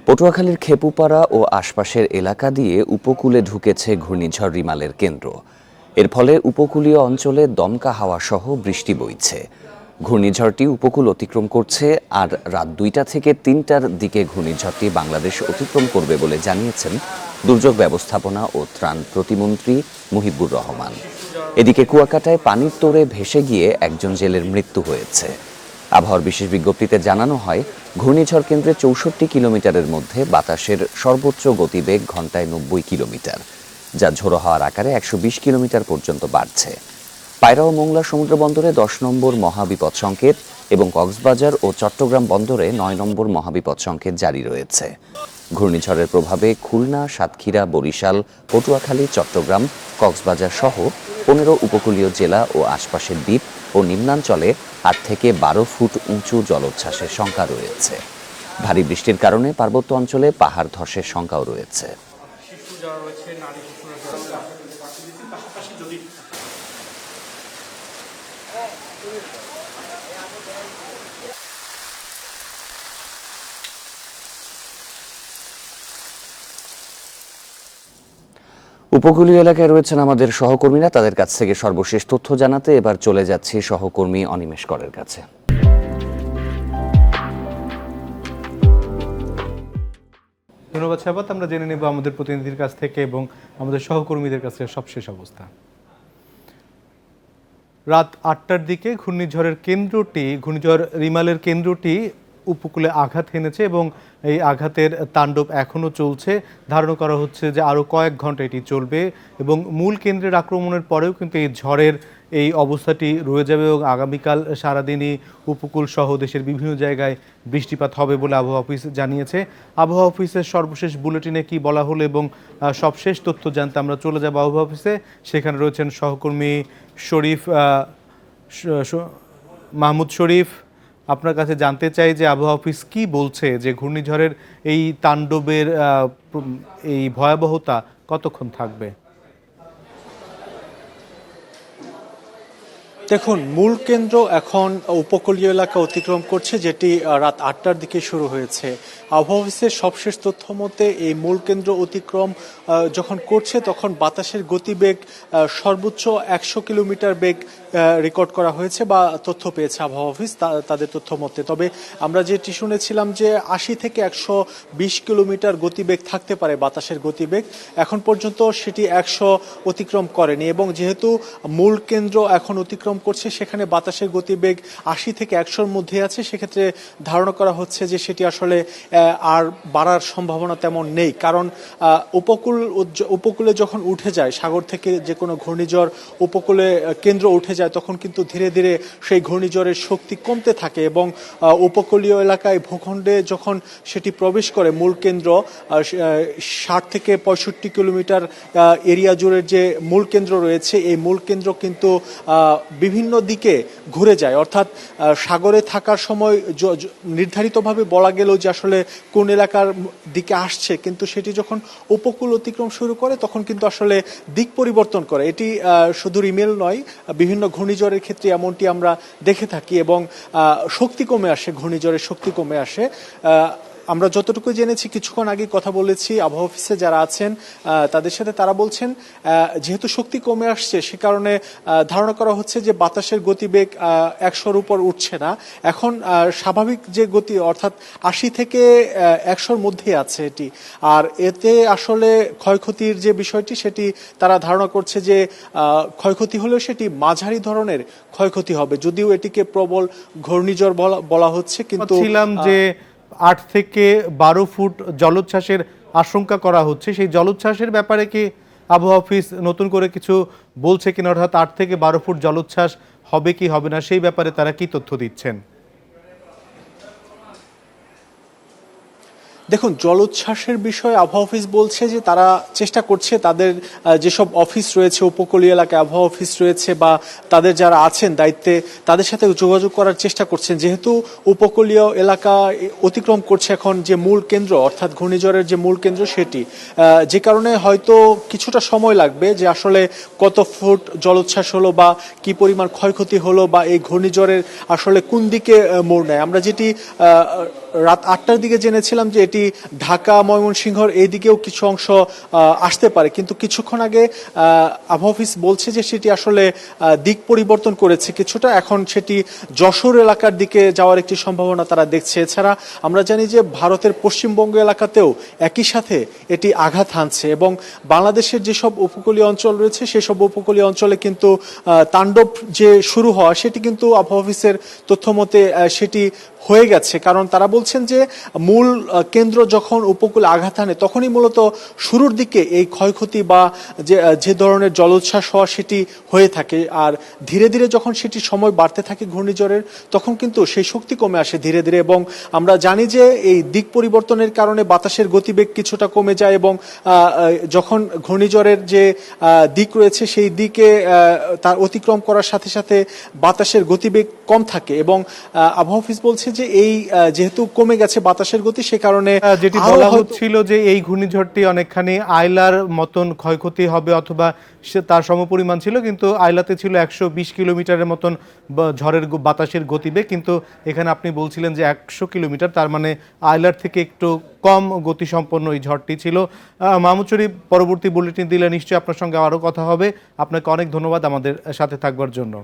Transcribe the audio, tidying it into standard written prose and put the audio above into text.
পটুয়াখালীর খেপুপাড়া ও আশপাশের এলাকা দিয়ে উপকূলে ঢুকেছে ঘূর্ণিঝড় রিমালের কেন্দ্র। এর ফলে উপকূলীয় অঞ্চলে দমকা হাওয়া সহ বৃষ্টি বইছে। ঘূর্ণিঝড়টি উপকূল অতিক্রম করছে, আর রাত 2টা থেকে 3টার দিকে ঘূর্ণিঝড়টি বাংলাদেশ অতিক্রম করবে বলে জানিয়েছেন দুর্যোগ ব্যবস্থাপনা ও ত্রাণ প্রতিমন্ত্রী মুহিবুর রহমান। এদিকে কুয়াকাটায় পানির তোড়ে ভেসে গিয়ে একজন জেলের মৃত্যু হয়েছে। আবহাওয়ার বিশেষ বিজ্ঞপ্তিতে জানানো হয়, ঘূর্ণিঝড় কেন্দ্রে 64 কিলোমিটারের মধ্যে বাতাসের সর্বোচ্চ গতিবেগ ঘন্টায় 90 কিলোমিটার, যা ঝোড়ো হওয়ার আকারে 120 কিলোমিটার পর্যন্ত বাড়ছে। পায়রা ও মোংলা সমুদ্র বন্দরে 10 নম্বর মহাবিপদ সংকেত এবং কক্সবাজার ও চট্টগ্রাম বন্দরে 9 নম্বর মহাবিপদ সংকেত জারি রয়েছে। ঘূর্ণিঝড়ের প্রভাবে খুলনা, সাতক্ষীরা, বরিশাল, পটুয়াখালী, চট্টগ্রাম, কক্সবাজার সহ 15 উপকূলীয় জেলা ও আশপাশের দ্বীপ ও নিম্নাঞ্চলে 8 থেকে 12 ফুট উঁচু জলোচ্ছ্বাসের শঙ্কা রয়েছে। ভারী বৃষ্টির কারণে পার্বত্য অঞ্চলে পাহাড় ধসের শঙ্কাও রয়েছে। উপকূলীয় এলাকায় রয়েছেন আমাদের সহকর্মীরা, তাদের কাছ থেকে সর্বশেষ তথ্য জানাতে এবার চলে যাচ্ছি সহকর্মী অনিমেষ করের কাছে। ধন্যবাদ শাবাত। আমরা জেনে নেব আমাদের প্রতিনিধির কাছ থেকে এবং আমাদের সহকর্মীদের কাছে সবশেষ অবস্থা। রাত 8টার দিকে ঘূর্ণিঝড় রিমালের কেন্দ্রটি উপকূলে আঘাত এনেছে এবং এই আঘাতের তাণ্ডব এখনও চলছে। ধারণা করা হচ্ছে যে আরও কয়েক ঘন্টা এটি চলবে এবং মূল কেন্দ্রের আক্রমণের পরেও কিন্তু এই ঝড়ের এই অবস্থাটি রয়ে যাবে এবং আগামীকাল সারাদিনই উপকূল সহ দেশের বিভিন্ন জায়গায় বৃষ্টিপাত হবে বলে আবহাওয়া অফিস জানিয়েছে। আবহাওয়া অফিসের সর্বশেষ বুলেটিনে কি বলা হলো এবং সবশেষ তথ্য জানতে আমরা চলে যাব আবহাওয়া অফিসে। সেখানে রয়েছেন সহকর্মী মাহমুদ শরীফ। আপনার কাছে জানতে চাই যে আবহাওয়া অফিস কি বলছে, যে ঘূর্ণিঝড়ের এই তাণ্ডবের এই ভয়াবহতা কতক্ষণ থাকবে? দেখুন, মূল কেন্দ্র এখন উপকূলীয় এলাকা অতিক্রম করছে, যেটি রাত 8টার দিকে শুরু হয়েছে। আবহাওয়া অফিসের সবশেষ তথ্য মতে এই মূল কেন্দ্র অতিক্রম যখন করছে তখন বাতাসের গতিবেগ সর্বোচ্চ 100 কিলোমিটার বেগ রেকর্ড করা হয়েছে বা তথ্য পেয়েছে আবহাওয়া অফিস তাদের তথ্য মতে। তবে আমরা যেটি শুনেছিলাম যে 80 থেকে 120 কিলোমিটার গতিবেগ থাকতে পারে বাতাসের গতিবেগ, এখন পর্যন্ত সেটি 100 অতিক্রম করেনি এবং যেহেতু মূল কেন্দ্র এখন অতিক্রম করছে সেখানে বাতাসের গতিবেগ 80 থেকে 100-র মধ্যে আছে, সেক্ষেত্রে ধারণা করা হচ্ছে যে সেটি আসলে আর বাড়ার সম্ভাবনা তেমন নেই। কারণ উপকূলে যখন উঠে যায়, সাগর থেকে যে কোনো ঘূর্ণিঝড় উপকূলে কেন্দ্র উঠে যায় তখন কিন্তু ধীরে ধীরে সেই ঘূর্ণিঝড়ের শক্তি কমতে থাকে এবং উপকূলীয় এলাকায় ভূখণ্ডে যখন সেটি প্রবেশ করে মূল কেন্দ্র 60 থেকে 65 কিলোমিটার এরিয়া জুড়ে যে মূল কেন্দ্র রয়েছে, এই মূল কেন্দ্র কিন্তু বিভিন্ন দিকে ঘুরে যায়। অর্থাৎ সাগরে থাকার সময় নির্ধারিতভাবে বলা গেল যে আসলে কোন এলাকার দিকে আসছে, কিন্তু সেটি যখন উপকূল অতিক্রম শুরু করে তখন কিন্তু আসলে দিক পরিবর্তন করে। এটি শুধু রিমেল নয়, বিভিন্ন ঘূর্ণিঝড়ের ক্ষেত্রে এমনটি আমরা দেখে থাকি এবং শক্তি কমে আসে, ঘূর্ণিঝড়ের শক্তি কমে আসে। আমরা যতটুকু জেনেছি, কিছুক্ষণ আগে কথা বলেছি আবহাওয়া অফিসে যারা আছেন তাদের সাথে, তারা বলছেন যেহেতু শক্তি কমে আসছে সে কারণে ধারণা করা হচ্ছে যে বাতাসের গতিবেগ 100-র উপর উঠছে না, এখন স্বাভাবিক যে গতি অর্থাৎ 80 থেকে 100-র মধ্যে আছে এটি। আর এতে আসলে ক্ষয়ক্ষতির যে বিষয়টি সেটি তারা ধারণা করছে যে ক্ষয়ক্ষতি হলেও সেটি মাঝারি ধরনের ক্ষয়ক্ষতি হবে, যদিও এটিকে প্রবল ঘূর্ণিঝড় বলা হচ্ছে। কিন্তু যে 8 থেকে 12 ফুট জলোচ্ছ্বাসের আশঙ্কা করা হচ্ছে, সেই জলোচ্ছ্বাসের ব্যাপারে কি আবহাওয়া অফিস নতুন করে কিছু বলছে কিনা, অর্থাৎ 8 থেকে 12 ফুট জলোচ্ছ্বাস হবে কি হবে না সেই ব্যাপারে তারা কি তথ্য দিচ্ছেন? দেখুন, জলোচ্ছ্বাসের বিষয়ে আবহাওয়া অফিস বলছে যে তারা চেষ্টা করছে, তাদের যেসব অফিস রয়েছে উপকূলীয় এলাকায় আবহাওয়া অফিস রয়েছে বা তাদের যারা আছেন দায়িত্বে তাদের সাথে যোগাযোগ করার চেষ্টা করছেন, যেহেতু উপকূলীয় এলাকা অতিক্রম করছে এখন যে মূল কেন্দ্র অর্থাৎ ঘূর্ণিঝড়ের যে মূল কেন্দ্র সেটি, যে কারণে হয়তো কিছুটা সময় লাগবে যে আসলে কত ফুট জলোচ্ছ্বাস হলো বা কি পরিমাণ ক্ষয়ক্ষতি হলো বা এই ঘূর্ণিঝড়ের আসলে কোন দিকে মোড় নেয়। আমরা যেটি রাত 8টার দিকে জেনেছিলাম যে এটি ঢাকা ময়মনসিংহর এই দিকেও কিছু অংশ আসতে পারে, কিন্তু কিছুক্ষণ আগে আবহাওয়া অফিস বলছে যে সেটি আসলে দিক পরিবর্তন করেছে কিছুটা, এখন সেটি যশোর এলাকার দিকে যাওয়ার একটি সম্ভাবনা তারা দেখছে। এছাড়া আমরা জানি যে ভারতের পশ্চিমবঙ্গ এলাকাতেও একই সাথে এটি আঘাত হানছে এবং বাংলাদেশের যেসব উপকূলীয় অঞ্চল রয়েছে সেসব উপকূলীয় অঞ্চলে কিন্তু তাণ্ডব যে শুরু হওয়া সেটি কিন্তু আবহাওয়া অফিসের তথ্য মতে সেটি হয়ে গেছে, কারণ তারা বলছেন যে মূল কেন্দ্র যখন উপকূলে আঘাত হানে তখনই মূলত শুরুর দিকে এই ক্ষয়ক্ষতি বা যে ধরনের জলোচ্ছ্বাস হওয়া সেটি হয়ে থাকে, আর ধীরে ধীরে যখন সেটি সময় বাড়তে থাকে ঘূর্ণিঝড়ের তখন কিন্তু সেই শক্তি কমে আসে ধীরে ধীরে। এবং আমরা জানি যে এই দিক পরিবর্তনের কারণে বাতাসের গতিবেগ কিছুটা কমে যায় এবং যখন ঘূর্ণিঝড়ের যে দিক রয়েছে সেই দিকে তার অতিক্রম করার সাথে সাথে বাতাসের গতিবেগ কম থাকে এবং আবহাওয়া অফিস বলছে যে এই যেহেতু কমে গেছে বাতাসের গতি সে কারণে যেটি বলা হচ্ছিল যে এই ঘূর্ণিঝড়টি অনেকখানি আইলার মতন ক্ষয়ক্ষতি হবে অথবা তার সমপরিমাণ ছিল, কিন্তু আইলাতে ছিল 120 কিলোমিটারের মতন ঝড়ের বাতাসের গতিবেগ, কিন্তু এখানে আপনি বলছিলেন যে 100 কিলোমিটার, তার মানে আইলার থেকে একটু কম গতিসম্পন্ন এই ঝড়টি ছিল। মাহমুদ শরীফ, পরবর্তী বুলেটিন দিলে নিশ্চয়ই আপনার সঙ্গে আরও কথা হবে। আপনাকে অনেক ধন্যবাদ আমাদের সাথে থাকবার জন্য।